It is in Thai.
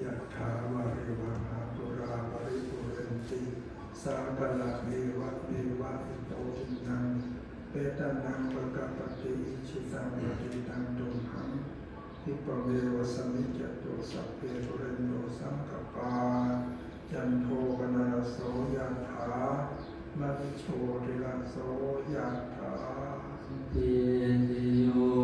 ยะถาวาริวหาปุราปริปุเรนติสาคลังเอวะเมวะอิโตทินังเปตานังปะกะปะติอิชิตังปะติตังตุมหังอิปะเมวะสมิจจตุสัพเพปุเรนโตสังกปาจันโทปนะระโสยะถามะริโชติระโสยะถา เยติโย